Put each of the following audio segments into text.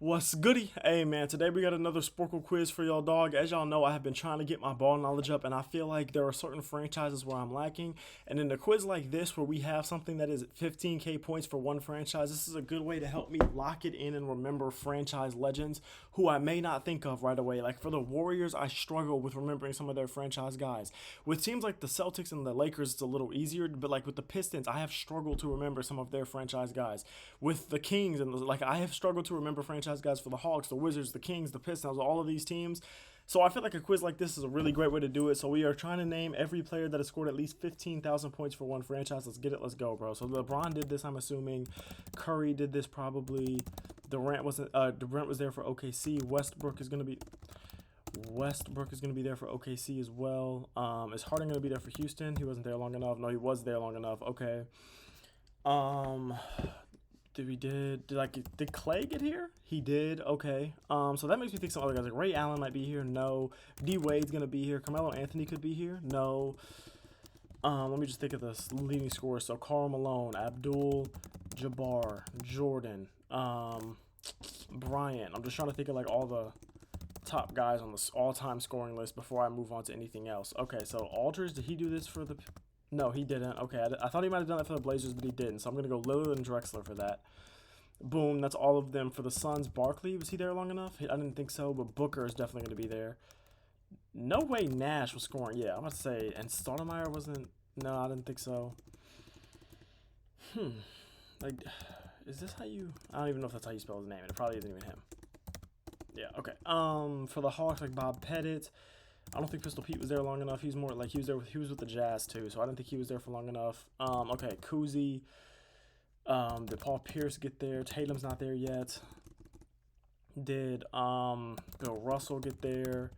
What's goody? Hey man, today we got another Sporcle quiz for y'all dog. As y'all know, I have been trying to get my ball knowledge up and I feel like there are certain franchises where I'm lacking. And in a quiz like this where we have something that is 15k points for one franchise, this is a good way to help me lock it in and remember franchise legends who I may not think of right away. Like for the Warriors, I struggle with remembering some of their franchise guys. With teams like the Celtics and the Lakers, it's a little easier, but like with the Pistons, I have struggled to remember some of their franchise guys. With the Kings and like I have struggled to remember franchise guys for the Hawks, the Wizards, the Kings, the Pistons, all of these teams. So I feel like a quiz like this is a really great way to do it. So we are trying to name every player that has scored at least 15,000 points for one franchise. Let's get it. Let's go, bro. So LeBron did this, I'm assuming. Curry did this probably. Durant wasn't. Durant was there for OKC. Westbrook is gonna be there for OKC as well. Is Harden gonna be there for Houston? He wasn't there long enough. No, he was there long enough. Okay. Um, did Clay get here? He did. Okay. So that makes me think some other guys like Ray Allen might be here. No. D Wade's gonna be here. Carmelo Anthony could be here. No. Let me just think of the leading scorers. So Karl Malone, Abdul Jabbar, Jordan, Bryant. I'm just trying to think of like all the top guys on the all-time scoring list before I move on to anything else. Okay, so Aldridge, did he do this for the? No, he didn't. Okay, I thought he might have done that for the Blazers, but he didn't. So I'm gonna go Lillard and Drexler for that. Boom, that's all of them for the Suns. Barkley, was he there long enough? I didn't think so, but Booker is definitely gonna be there. No way Nash was scoring. Yeah, I'm about to say, and Stoudemire wasn't. No, I didn't think so. Hmm, like, is this how you? I don't even know if that's how you spell his name. It probably isn't even him. Yeah, okay. For the Hawks, like Bob Pettit. I don't think Pistol Pete was there long enough. He's more like he was with the Jazz too, so I didn't think he was there for long enough. Okay, Kuzi. Did Paul Pierce get there? Tatum's not there yet. Did Bill Russell get there?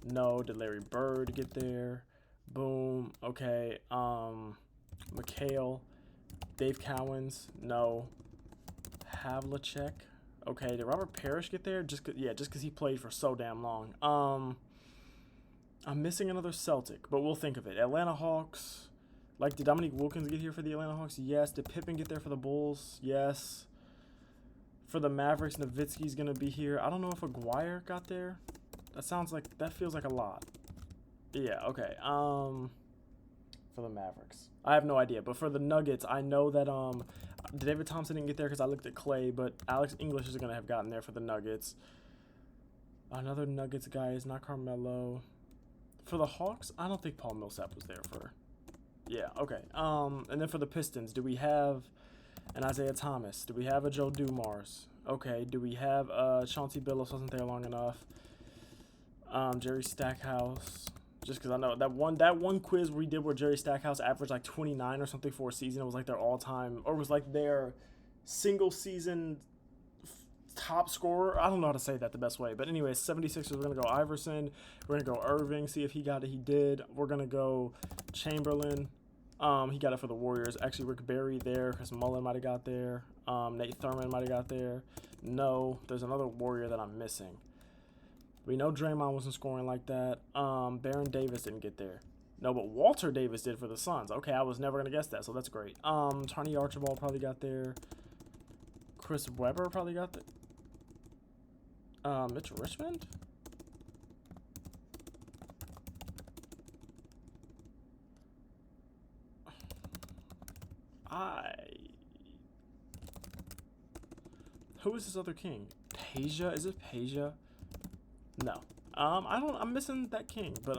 No. Did Larry Bird get there? Boom. Okay. McHale. Dave Cowens. No. Havlicek. Okay. Did Robert Parrish get there? Just because he played for so damn long. I'm missing another Celtic, but we'll think of it. Atlanta Hawks. Like, did Dominique Wilkins get here for the Atlanta Hawks? Yes. Did Pippen get there for the Bulls? Yes. For the Mavericks, Nowitzki's going to be here. I don't know if Aguirre got there. That feels like a lot. Yeah, okay. For the Mavericks. I have no idea, but for the Nuggets, I know that David Thompson didn't get there because I looked at Clay, but Alex English is going to have gotten there for the Nuggets. Another Nuggets guy is not Carmelo. For the Hawks, I don't think Paul Millsap was there for. Yeah, okay. And then for the Pistons, do we have an Isaiah Thomas? Do we have a Joe Dumars? Okay. Do we have Chauncey Billups wasn't there long enough? Jerry Stackhouse. Just because I know that one quiz we did where Jerry Stackhouse averaged like 29 or something for a season. It was like their all-time, or it was like their single season top scorer. I don't know how to say that the best way. But anyway, 76ers, we're going to go Iverson. We're going to go Irving, see if he got it. He did. We're going to go Chamberlain. He got it for the Warriors. Actually, Rick Barry there. Chris Mullin might have got there. Nate Thurman might have got there. No, there's another Warrior that I'm missing. We know Draymond wasn't scoring like that. Baron Davis didn't get there. No, but Walter Davis did for the Suns. Okay, I was never going to guess that, so that's great. Tony Archibald probably got there. Chris Webber probably got there. Mitch Richmond? Who is this other king? Peja? Is it Peja? No. I'm missing that king, but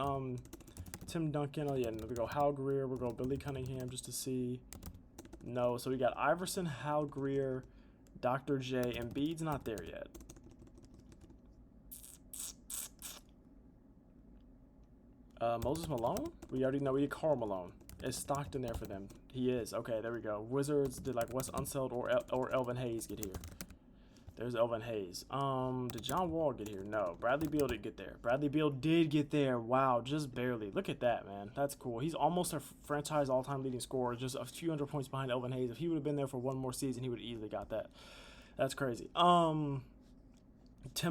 Tim Duncan. Oh yeah, we go Hal Greer. We'll go Billy Cunningham just to see. No, so we got Iverson, Hal Greer, Dr. J, and Embiid's not there yet. Moses Malone? We already know we had Karl Malone. Is Stockton there for them? He is. Okay, there we go. Wizards, did like Wes Unseld or Elvin Hayes get here? There's Elvin Hayes. Did John Wall get here? No. Bradley Beal did get there. Bradley Beal did get there. Wow, just barely. Look at that, man. That's cool. He's almost a franchise all-time leading scorer, just a few hundred points behind Elvin Hayes. If he would have been there for one more season, he would have easily got that. That's crazy. Tim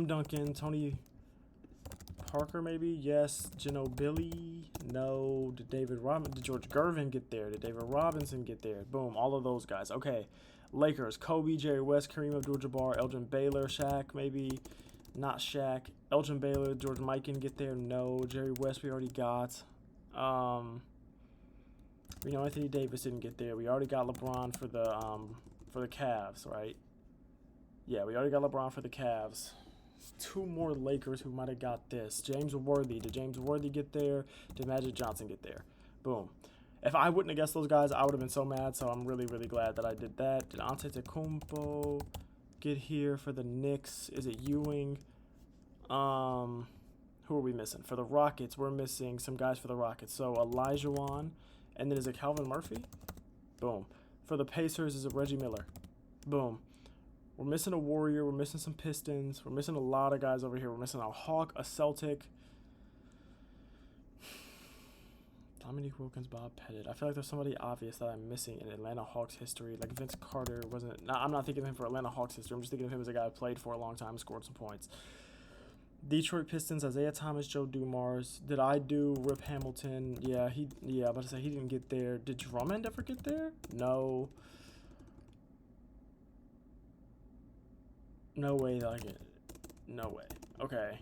Duncan, Tony Parker, maybe? Yes. Ginobili? No. Did George Gervin get there? Did David Robinson get there? Boom. All of those guys. Okay. Lakers, Kobe, Jerry West, Kareem Abdul-Jabbar, Elgin Baylor, Shaq, maybe. Not Shaq. Elgin Baylor, George Mikan get there? No. Jerry West we already got. We know Anthony Davis didn't get there. We already got LeBron for the Cavs, right? Yeah, we already got LeBron for the Cavs. 2 more Lakers who might have got this. James Worthy. Did James Worthy get there? Did Magic Johnson get there? Boom. If I wouldn't have guessed those guys, I would have been so mad. So I'm really, really glad that I did that. Did Antetokounmpo get here for the Knicks? Is it Ewing? Who are we missing? For the Rockets, we're missing some guys for the Rockets. So Olajuwon. And then is it Calvin Murphy? Boom. For the Pacers, is it Reggie Miller? Boom. We're missing a Warrior. We're missing some Pistons. We're missing a lot of guys over here. We're missing a Hawk, a Celtic. Dominique Wilkins, Bob Pettit. I feel like there's somebody obvious that I'm missing in Atlanta Hawks history. Like Vince Carter wasn't... No, I'm not thinking of him for Atlanta Hawks history. I'm just thinking of him as a guy who played for a long time and scored some points. Detroit Pistons, Isaiah Thomas, Joe Dumars. Did I do Rip Hamilton? Yeah, I'm about to say he didn't get there. Did Drummond ever get there? No. No way that I get it. No way. Okay.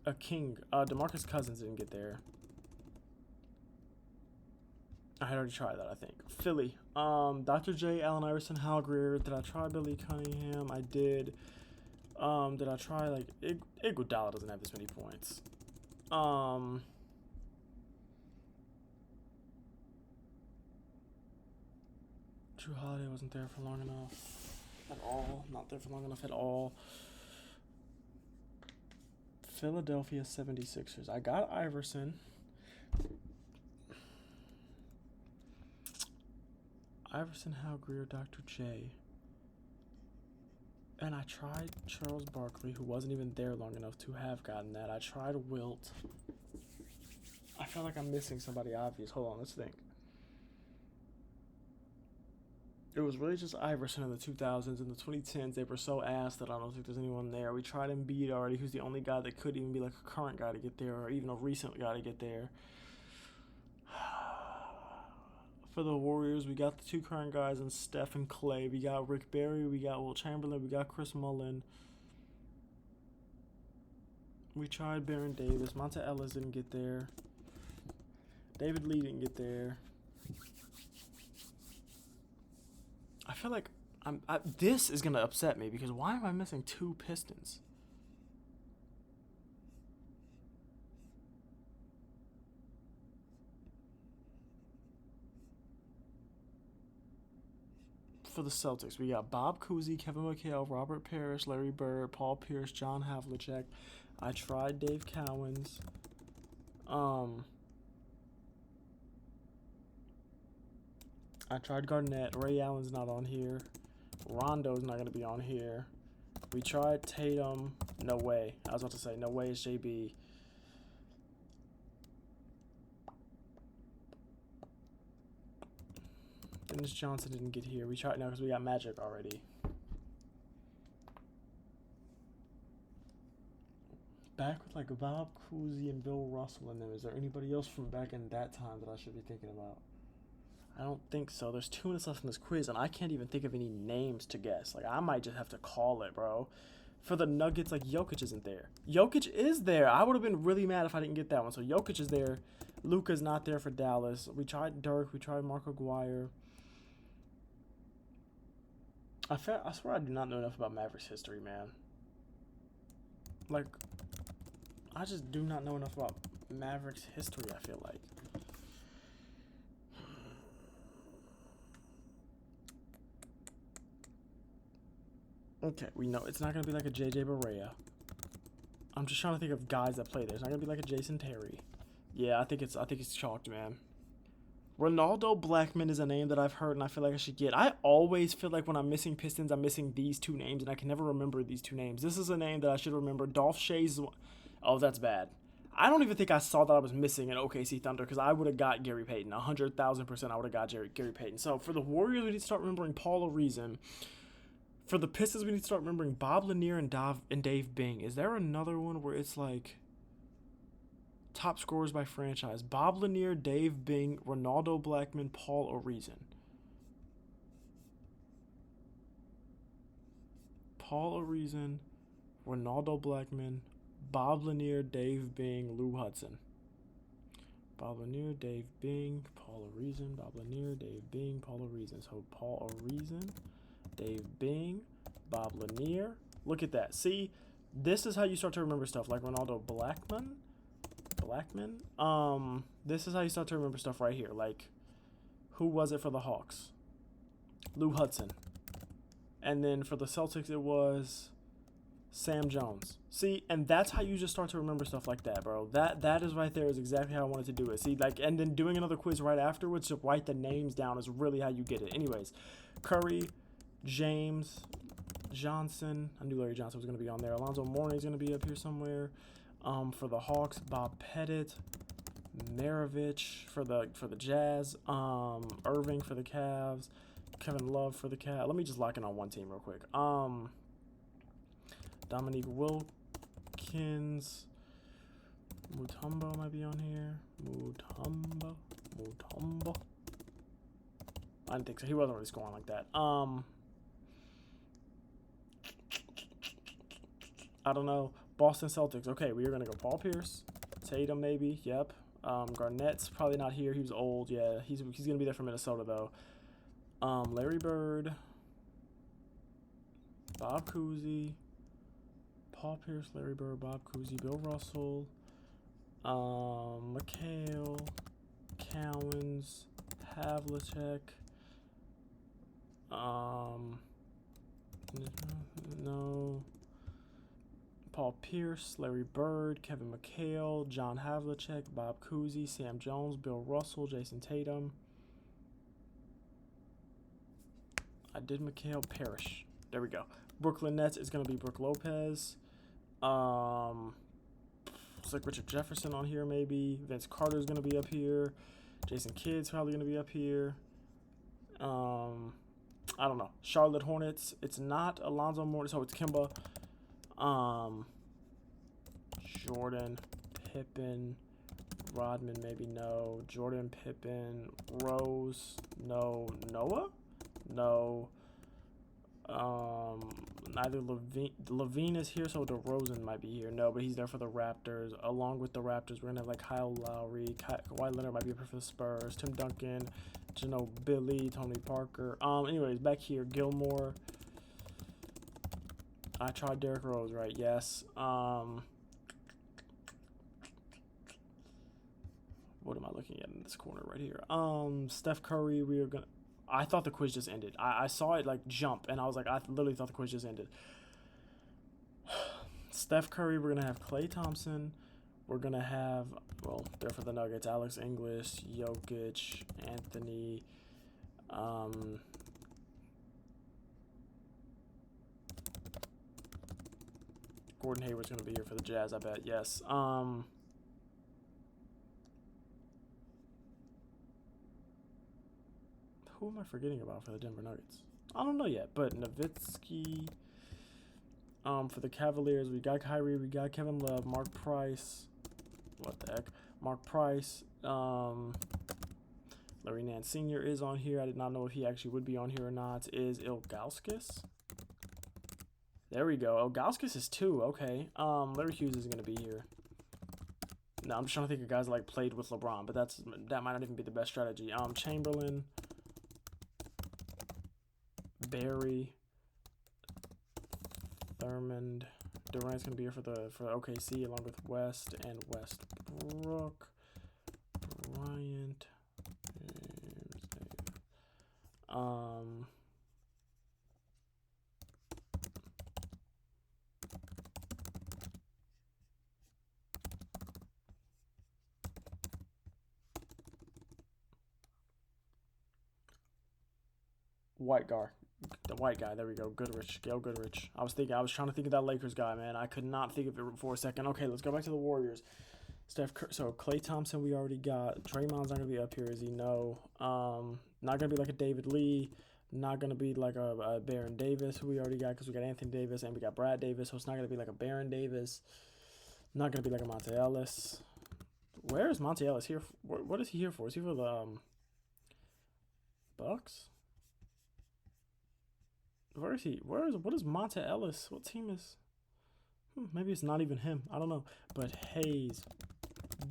A King. DeMarcus Cousins didn't get there. I had already tried that, I think. Philly. Dr. J, Allen Iverson, Hal Greer. Did I try Billy Cunningham? I did. Did I try, like, Iguodala doesn't have this many points. Drew Holiday wasn't there for long enough at all. Not there for long enough at all. Philadelphia 76ers. I got Iverson. Iverson, Hal Greer, Dr. J. And I tried Charles Barkley, who wasn't even there long enough to have gotten that. I tried Wilt. I feel like I'm missing somebody obvious. Hold on, let's think. It was really just Iverson in the 2000s. In the 2010s, they were so ass that I don't think there's anyone there. We tried Embiid already, who's the only guy that could even be like a current guy to get there, or even a recent guy to get there. For the Warriors, we got the 2 current guys in Steph and Clay. We got Rick Barry, we got Will Chamberlain, we got Chris Mullin. We tried Baron Davis. Monta Ellis didn't get there. David Lee didn't get there. I feel like this is going to upset me because why am I missing 2 Pistons? For the Celtics, we got Bob Cousy, Kevin McHale, Robert Parrish, Larry Bird, Paul Pierce, John Havlicek. I tried Dave Cowens. I tried Garnett. Ray Allen's not on here. Rondo's not going to be on here. We tried Tatum. No way. I was about to say, no way is JB. Dennis Johnson didn't get here. We tried now because we got Magic already. Back with like Bob Cousy and Bill Russell in them. Is there anybody else from back in that time that I should be thinking about? I don't think so. There's 2 minutes left in this quiz, and I can't even think of any names to guess. Like, I might just have to call it, bro. For the Nuggets, like, Jokic isn't there. Jokic is there. I would have been really mad if I didn't get that one. So, Jokic is there. Luka's not there for Dallas. We tried Dirk. We tried Mark Aguirre. I swear I do not know enough about Mavericks history, man. Like, I just do not know enough about Mavericks history, I feel like. Okay, we know it's not going to be like a JJ Barea. I'm just trying to think of guys that play there. It's not going to be like a Jason Terry. Yeah, I think it's chalked, man. Ronaldo Blackman is a name that I've heard and I feel like I should get. I always feel like when I'm missing Pistons, I'm missing these 2 names, and I can never remember these 2 names. This is a name that I should remember. Dolph Shays. Oh, that's bad. I don't even think I saw that I was missing an OKC Thunder because I would have got Gary Payton. 100,000% I would have got Gary Payton. So for the Warriors, we need to start remembering Paul Reason. For the Pistons, we need to start remembering Bob Lanier and Dave Bing. Is there another one where it's like top scorers by franchise? Bob Lanier, Dave Bing, Ronaldo Blackman, Paul Reason. Paul Arizin, Ronaldo Blackman, Bob Lanier, Dave Bing, Lou Hudson. Bob Lanier, Dave Bing, Paul Arizin, Bob Lanier, Dave Bing, Paul Arizin. So Paul Arizin, Dave Bing, Bob Lanier. Look at that. See, this is how you start to remember stuff like Ronaldo Blackman. This is how you start to remember stuff right here. Like, who was it for the Hawks? Lou Hudson. And then for the Celtics, it was Sam Jones. See, and that's how you just start to remember stuff like that, bro. That is right there is exactly how I wanted to do it. See, like, and then doing another quiz right afterwards to write the names down is really how you get it. Anyways, Curry, James, Johnson. I knew Larry Johnson was going to be on there. Alonzo Mourning's going to be up here somewhere. For the Hawks, Bob Pettit, Maravich for the Jazz, Irving for the Cavs, Kevin Love for the Cavs. Let me just lock in on one team real quick. Dominique Wilkins, Mutombo might be on here. Mutombo. I didn't think so. He wasn't really scoring like that. I don't know. Boston Celtics. Okay, we are going to go Paul Pierce. Tatum, maybe. Yep. Garnett's probably not here. He was old. Yeah, he's going to be there for Minnesota, though. Larry Bird. Bob Cousy. Paul Pierce, Larry Bird, Bob Cousy, Bill Russell. McHale. Cowens. Havlicek. No. Paul Pierce, Larry Bird, Kevin McHale, John Havlicek, Bob Cousy, Sam Jones, Bill Russell, Jason Tatum. I did McHale. Parrish. There we go. Brooklyn Nets is going to be Brook Lopez. It's like Richard Jefferson on here maybe. Vince Carter's going to be up here. Jason Kidd's probably going to be up here. I don't know. Charlotte Hornets. It's not Alonzo Mourning, so it's Kimba. Jordan, Pippen, Rodman, maybe no. Jordan, Pippen, Rose, no. Noah? No. Neither Levine is here, so DeRozan might be here. No, but he's there for the Raptors. Along with the Raptors, we're going to have like Kyle Lowry, Kawhi Leonard might be here for the Spurs, Tim Duncan, Ginobili, Tony Parker. Anyways, back here, Gilmore. I tried Derrick Rose, right? Yes. What am I looking at in this corner right here? Steph Curry, I thought the quiz just ended. I saw it like jump, and I was like, I literally thought the quiz just ended. Steph Curry, we're going to have Klay Thompson. We're going to have, well, there for the Nuggets, Alex English, Jokic, Anthony, Gordon Hayward's going to be here for the Jazz, I bet. Yes. Who am I forgetting about for the Denver Nuggets? I don't know yet, but Nowitzki. For the Cavaliers, we got Kyrie, we got Kevin Love, Mark Price. What the heck? Mark Price. Larry Nance Sr. is on here. I did not know if he actually would be on here or not. Is Ilgauskas? There we go. Ilgauskas is 2. Okay. Larry Hughes is going to be here. No, I'm just trying to think of guys that like played with LeBron, but that might not even be the best strategy. Chamberlain. Barry, Thurmond, Durant's gonna be here for OKC along with West and Westbrook, Bryant, white guy. The white guy, there we go. Goodrich, Gail Goodrich. I was trying to think of that Lakers guy, man. I could not think of it for a second. Okay, let's go back to the Warriors. So Klay Thompson, we already got. Draymond's not gonna be up here, is he? No. Not gonna be like a David Lee. Not gonna be like a Baron Davis, who we already got, because we got Anthony Davis and we got Brad Davis. So it's not gonna be like a Baron Davis. Not gonna be like a Monte Ellis. Where is Monte Ellis here? What is he here for? Is he for the Bucks? Where is he? What is Monta Ellis? What team is? Maybe it's not even him. I don't know. But Hayes,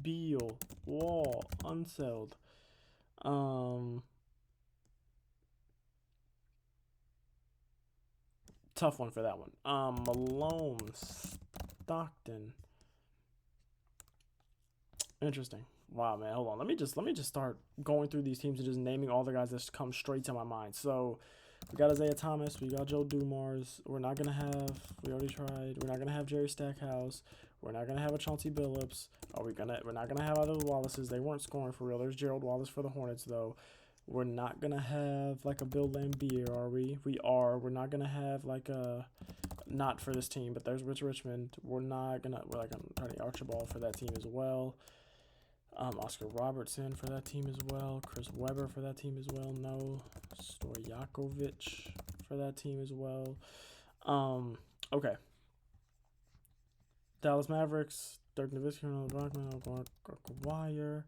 Beal, Wall, Unseld. Tough one for that one. Malone, Stockton. Interesting. Wow, man. Hold on. Let me just start going through these teams and just naming all the guys that come straight to my mind. So we got Isaiah Thomas. We got Joe Dumars. We're not gonna have. We already tried. We're not gonna have Jerry Stackhouse. We're not gonna have a Chauncey Billups. Are we gonna? We're not gonna have either of the Wallaces. They weren't scoring for real. There's Gerald Wallace for the Hornets though. We're not gonna have like a Bill Laimbeer, are we? We are. We're not gonna have like a. Not for this team, but there's Rich Richmond. We're not gonna. We're like I'm trying to Archibald for that team as well. Oscar Robertson for that team as well. Chris Webber for that team as well. No. Stojakovic for that team as well. Okay. Dallas Mavericks. Dirk Nowitzki, Ronald Brockman, Wire.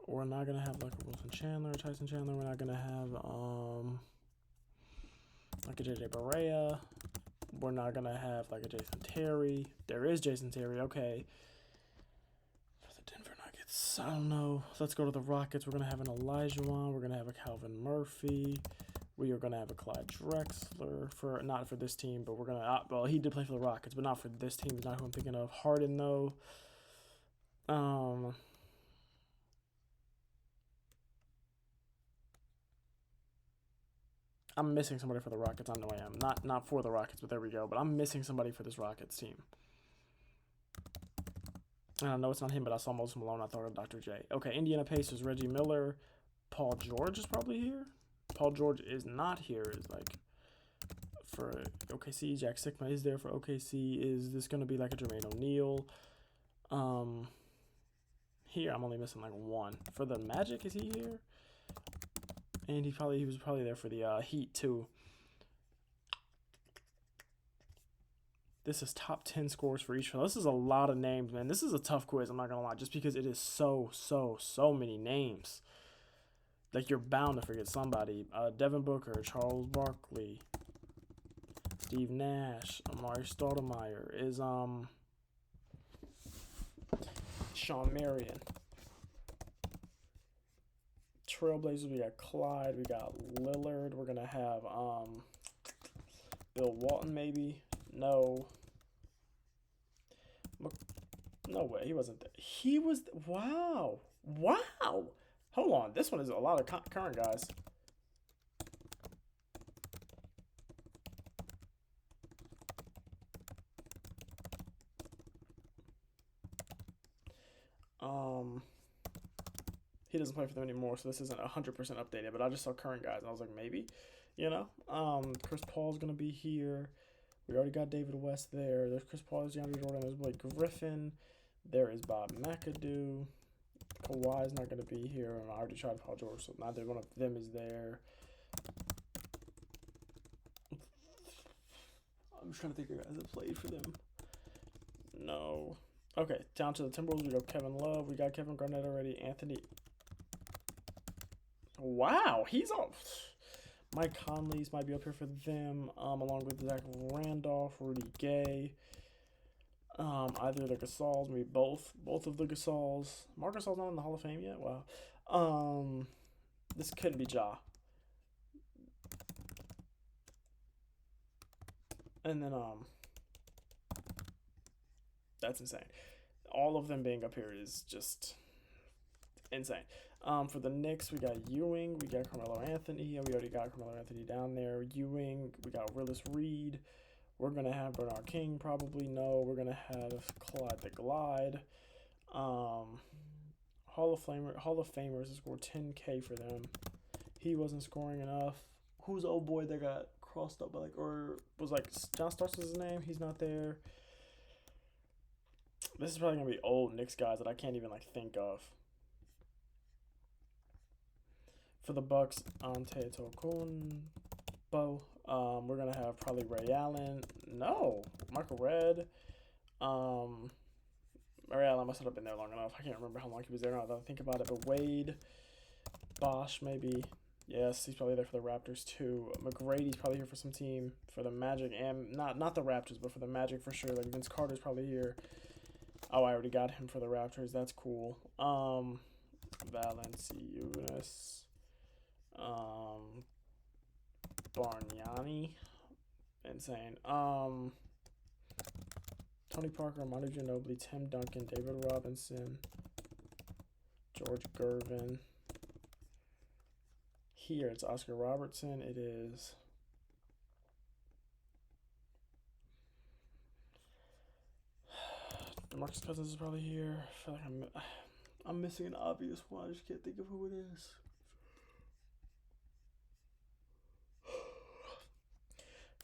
We're not gonna have like a Wilson Chandler, Tyson Chandler. We're not gonna have like a JJ Barea. We're not gonna have like a Jason Terry. There is Jason Terry. Okay. I don't know. Let's go to the Rockets. We're going to have an Elijah-Wan. We're going to have a Calvin Murphy. We are going to have a Clyde Drexler. Not for this team, but we're going to... well, he did play for the Rockets, but not for this team. He's not who I'm thinking of. Harden, though. I'm missing somebody for the Rockets. I know I am. Not for the Rockets, but there we go. But I'm missing somebody for this Rockets team. And I know it's not him, but I saw Moses Malone. I thought of Dr. J. Okay, Indiana Pacers, Reggie Miller. Paul George is probably here. Paul George is not here. Is like for OKC. Jack Sigma is there for OKC. Is this going to be like a Jermaine O'Neal? Here I'm only missing like one. For the Magic, is he here? And he was probably there for the Heat too. This is top 10 scores for each. This is a lot of names, man. This is a tough quiz, I'm not going to lie, just because it is so many names. Like, you're bound to forget somebody. Devin Booker, Charles Barkley, Steve Nash, Amari Stoudemire, is Sean Marion. Trailblazers, we got Clyde, we got Lillard, we're going to have Bill Walton maybe. No. No way. He wasn't there. He was. Wow. Wow. Hold on. This one is a lot of current guys. He doesn't play for them anymore, so this isn't 100% updated, but I just saw current guys, and I was like, maybe, you know? Chris Paul's going to be here. We already got David West there. There's Chris Paul, there's DeAndre Jordan, there's Blake Griffin. There is Bob McAdoo. Kawhi's not going to be here, and I already tried Paul George, so neither one of them is there. I'm just trying to think of guys that played for them. No. Okay, down to the Timberwolves, we go Kevin Love. We got Kevin Garnett already. Anthony. Wow, he's off. Mike Conley's might be up here for them, along with Zach Randolph, Rudy Gay. Either the Gasols, maybe both of the Gasols. Marc Gasol's not in the Hall of Fame yet. Wow. This couldn't be Ja. And then that's insane. All of them being up here is just insane. For the Knicks, we got Ewing, we got Carmelo Anthony, and we already got Carmelo Anthony down there. Ewing, we got Willis Reed. We're gonna have Bernard King, probably. No, we're gonna have Clyde the Glide. Hall of Famers that scored 10K for them. He wasn't scoring enough. Who's the old boy that got crossed up by or was like John Starks is his name? He's not there. This is probably gonna be old Knicks guys that I can't even like think of. For the Bucks, Antetokounmpo. We're gonna have probably Ray Allen. No, Michael Redd. Ray Allen must have been there long enough. I can't remember how long he was there now that I think about it. But Wade, Bosch maybe. Yes, he's probably there for the Raptors too. McGrady's probably here for some team for the Magic, and not the Raptors, but for the Magic for sure. Like Vince Carter's probably here. Oh, I already got him for the Raptors. That's cool. Valanciunas, Bargnani, insane. Tony Parker, Manu Ginobili, Tim Duncan, David Robinson, George Gervin. Here it's Oscar Robertson. It is DeMarcus Cousins is probably here. I feel like I'm missing an obvious one. I just can't think of who it is.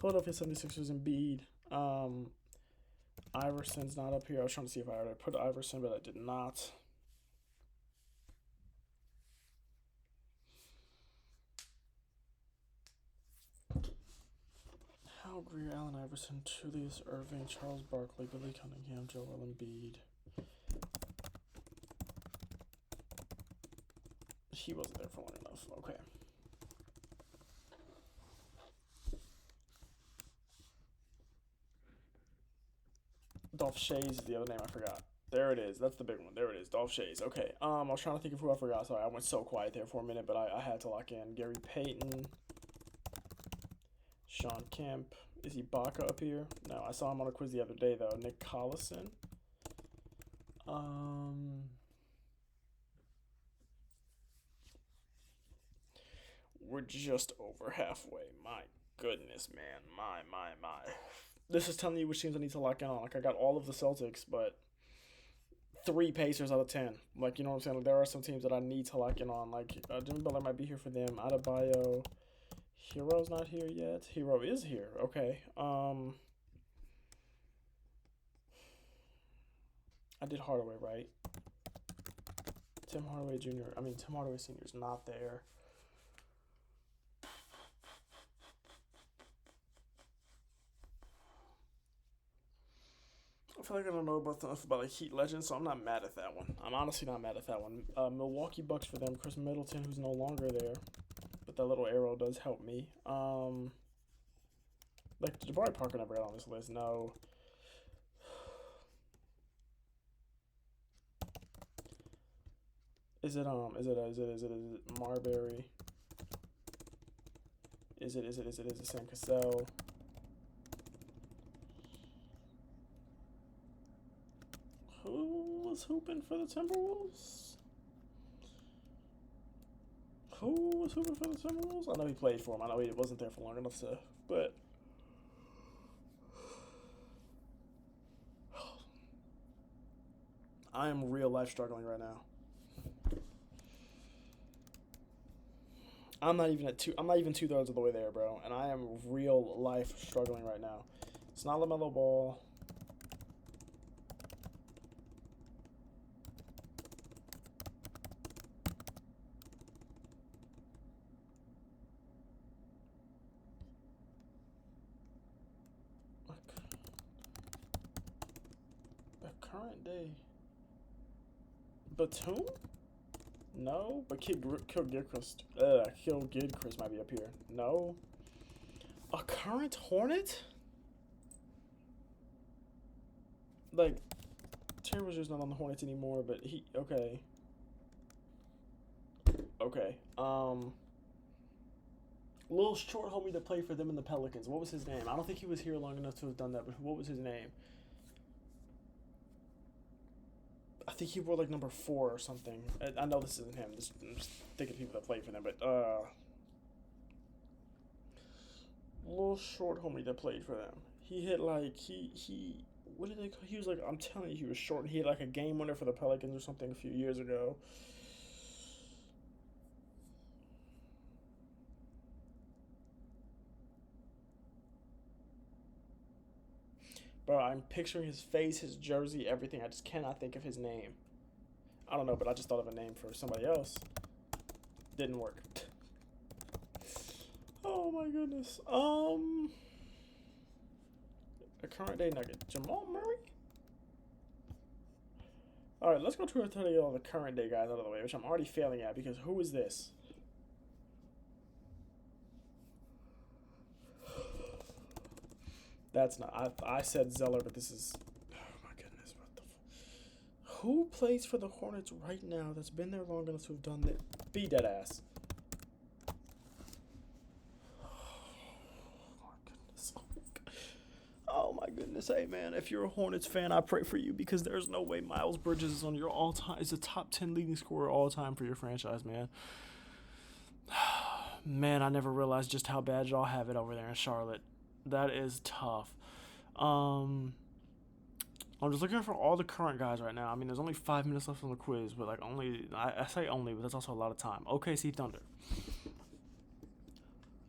Philadelphia 76ers Embiid. Iverson's not up here. I was trying to see if I already put Iverson, but I did not. Hal Greer, Allen Iverson, Julius Irving, Charles Barkley, Billy Cunningham, Joel Embiid. He wasn't there for long enough. Okay. Dolph Shays is the other name I forgot. There it is. That's the big one. There it is. Dolph Shays. Okay. I was trying to think of who I forgot. Sorry, I went so quiet there for a minute, but I had to lock in. Gary Payton. Sean Kemp. Is Ibaka up here? No, I saw him on a quiz the other day, though. Nick Collison. We're just over halfway. My goodness, man. My. This is telling you which teams I need to lock in on. Like, I got all of the Celtics, but 3 Pacers out of 10. Like, you know what I'm saying? Like, there are some teams that I need to lock in on. Like, Jimmy Butler might be here for them. Adebayo. Hero's not here yet. Hero is here. Okay. I did Hardaway, right? Tim Hardaway Jr. Tim Hardaway Sr. is not there. I feel like I don't know enough about like Heat Legends, so I'm not mad at that one. I'm honestly not mad at that one. Milwaukee Bucks for them. Chris Middleton, who's no longer there, but that little arrow does help me. Like Jabari Parker never got on this list. No. Is it Marbury? Is it Sam Cassell? Who was hooping for the Timberwolves? I know he played for him. I know he wasn't there for long enough to, but I am real life struggling right now. I'm not even 2/3 of the way there, bro, and I am real life struggling right now. It's not LaMelo Ball. Current day. Batum? No, but Kill Gilchrist might be up here. No. A current Hornet? Like, Terry Rozier's not on the Hornets anymore, but okay. Okay. Little short homie that played for them in the Pelicans. What was his name? I don't think he was here long enough to have done that, but what was his name? I think he wore like number 4 or something. I know this isn't him. I'm just thinking of people that played for them, but little short homie that played for them. He hit like what did they call? He was like, I'm telling you, he was short. He had like a game winner for the Pelicans or something a few years ago. Bro, I'm picturing his face, his jersey, everything. I just cannot think of his name. I don't know, but I just thought of a name for somebody else. Didn't work. Oh my goodness. A current day Nugget. Jamal Murray? Alright, let's go to all the current day guys out of the way, which I'm already failing at because who is this? That's not. I said Zeller, but this is. Oh my goodness! What the? Who plays for the Hornets right now? That's been there long enough to have done that. Be dead ass. Oh my goodness, hey man, if you're a Hornets fan, I pray for you because there's no way Miles Bridges is on your all-time, is a top 10 leading scorer all time for your franchise, man. Man, I never realized just how bad y'all have it over there in Charlotte. That is tough. I'm just looking for all the current guys right now. I mean, there's only 5 minutes left on the quiz, but like I say only, but that's also a lot of time. OKC Thunder.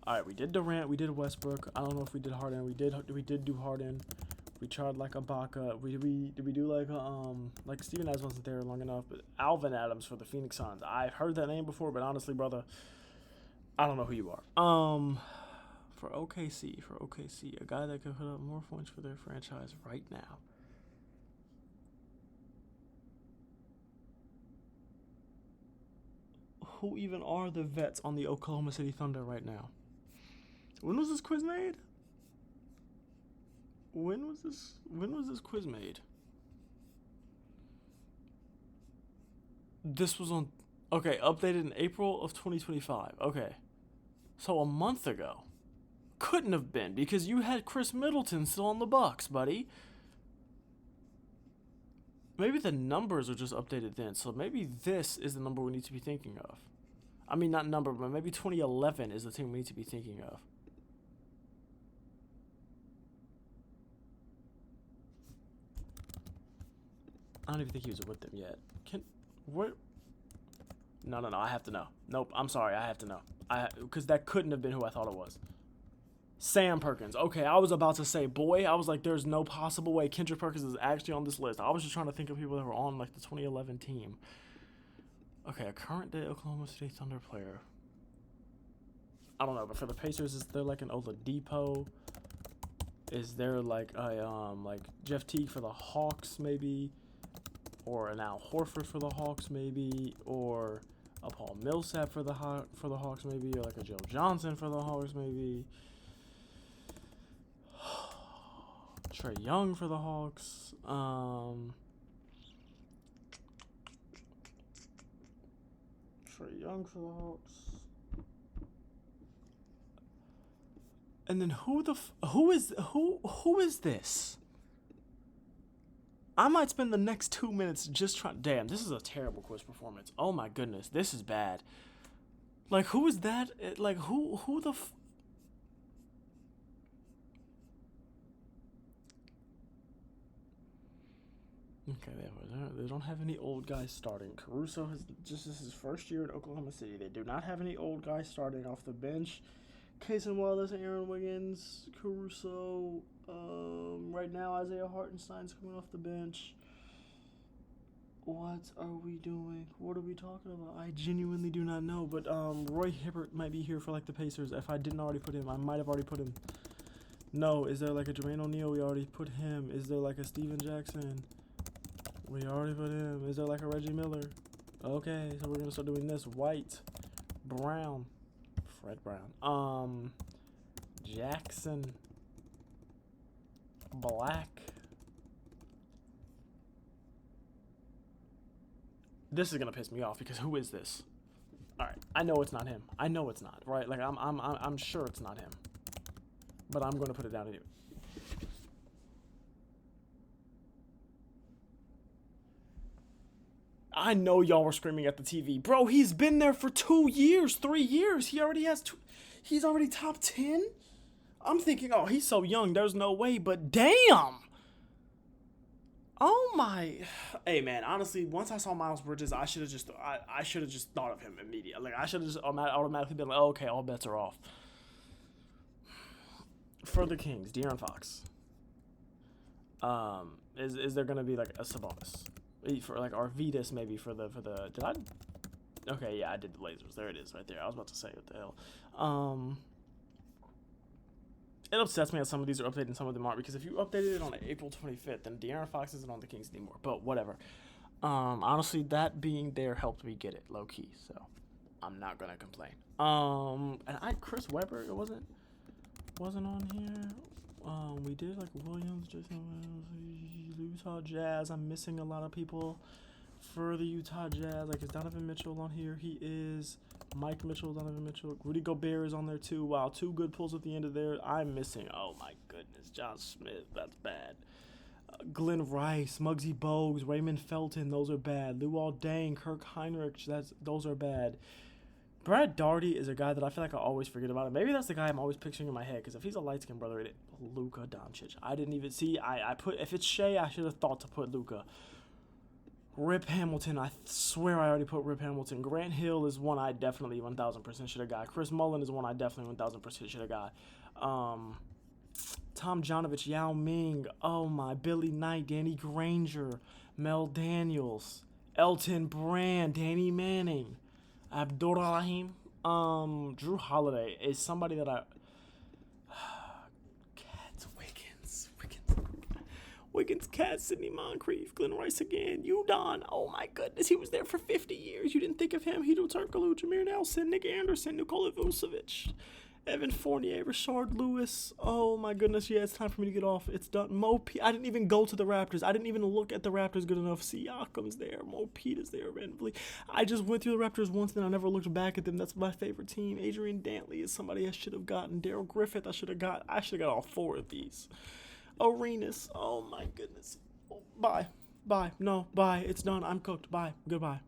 All right, we did Durant, we did Westbrook. I don't know if we did Harden. We did do Harden. We tried like Ibaka. Did we do like Steven Adams wasn't there long enough, but Alvin Adams for the Phoenix Suns. I've heard that name before, but honestly, brother, I don't know who you are. For OKC, a guy that could put up more points for their franchise right now. Who even are the vets on the Oklahoma City Thunder right now? When was this quiz made? When was this quiz made? This was on, okay, updated in April of 2025. Okay. So a month ago. Couldn't have been because you had Chris Middleton still on the Bucks, buddy. Maybe the numbers are just updated then. So maybe this is the number we need to be thinking of. I mean, not number, but maybe 2011 is the team we need to be thinking of. I don't even think he was with them yet. What? No, I have to know. Nope, I'm sorry, I have to know. Because that couldn't have been who I thought it was. Sam Perkins. Okay, I was about to say, boy, I was like, there's no possible way Kendrick Perkins is actually on this list. I was just trying to think of people that were on, like, the 2011 team. Okay, a current-day Oklahoma City Thunder player. I don't know, but for the Pacers, is there, like, an Oladipo? Is there, like, like, Jeff Teague for the Hawks, maybe? Or an Al Horford for the Hawks, maybe? Or a Paul Millsap for the Hawks, maybe? Or, like, a Joe Johnson for the Hawks, maybe? Trae Young for the Hawks. Trae Young for the Hawks. And then who is this? I might spend the next 2 minutes just trying. Damn, this is a terrible quiz performance. Oh my goodness, this is bad. Like, who is that? Like, who the? Okay, they don't have any old guys starting. Caruso this is his first year at Oklahoma City. They do not have any old guys starting off the bench. Casey Wallace, Aaron Wiggins, Caruso. Right now, Isaiah Hartenstein's coming off the bench. What are we doing? What are we talking about? I genuinely do not know. But Roy Hibbert might be here for like the Pacers. If I didn't already put him, I might have already put him. No, is there like a Jermaine O'Neal? We already put him. Is there like a Steven Jackson? We already put him. Is there like a Reggie Miller? Okay, so we're gonna start doing this. White, Brown, Fred Brown, Jackson, Black. This is gonna piss me off because who is this? All right, I know it's not him. I know it's not, right? Like I'm sure it's not him. But I'm gonna put it down anyway. I know y'all were screaming at the TV. Bro, he's been there for 2 years, 3 years. He already has he's already top 10? I'm thinking, oh, he's so young, there's no way, but damn! Oh my. Hey man, honestly, once I saw Miles Bridges, I should have just thought of him immediately. Like I should have just automatically been like, oh, okay, all bets are off. For the Kings, De'Aaron Fox. Is there gonna be like a Sabonis? For like Arvidas maybe for the did I? Okay, yeah, I did the Blazers. There it is, right there. I was about to say what the hell. It upsets me that some of these are updated and some of them aren't because if you updated it on April 25th, then De'Aaron Fox isn't on the Kings anymore. But whatever. Honestly, that being there helped me get it low key, so I'm not gonna complain. And Chris Webber, it wasn't on here. We did like Williams, Jason Williams, Utah Jazz. I'm missing a lot of people for the Utah Jazz. Like, is Donovan Mitchell on here? He is. Mike Mitchell, Donovan Mitchell. Rudy Gobert is on there too. Wow, 2 good pulls at the end of there. I'm missing. Oh my goodness, John Smith. That's bad. Glenn Rice, Muggsy Bogues, Raymond Felton. Those are bad. Luol Deng, Kirk Heinrich. Those are bad. Brad Daugherty is a guy that I feel like I always forget about. Maybe that's the guy I'm always picturing in my head, because if he's a light-skinned brother, Luka Doncic. I didn't even see. I put, if it's Shea, I should have thought to put Luka. Rip Hamilton, I swear I already put Rip Hamilton. Grant Hill is one I definitely 1,000% should have got. Chris Mullin is one I definitely 1,000% should have got. Tom Janovich, Yao Ming, oh my, Billy Knight, Danny Granger, Mel Daniels, Elton Brand, Danny Manning, Abdurrahim, Drew Holiday is somebody that I... Wiggins, Cat, Sidney Moncrief, Glenn Rice again, Udon. Oh my goodness, he was there for 50 years. You didn't think of him. Hedo Turkoglu, Jameer Nelson, Nick Anderson, Nikola Vucevic, Evan Fournier, Rashard Lewis. Oh my goodness, yeah, it's time for me to get off. It's done. Mo P. I didn't even go to the Raptors. I didn't even look at the Raptors good enough. Siakam's there. Mo Pete is there randomly. I just went through the Raptors once, and I never looked back at them. That's my favorite team. Adrian Dantley is somebody I should have gotten. Daryl Griffith, I should have got all 4 of these. Arenas. Oh my goodness. Bye. No, bye. It's done. I'm cooked. Bye. Goodbye.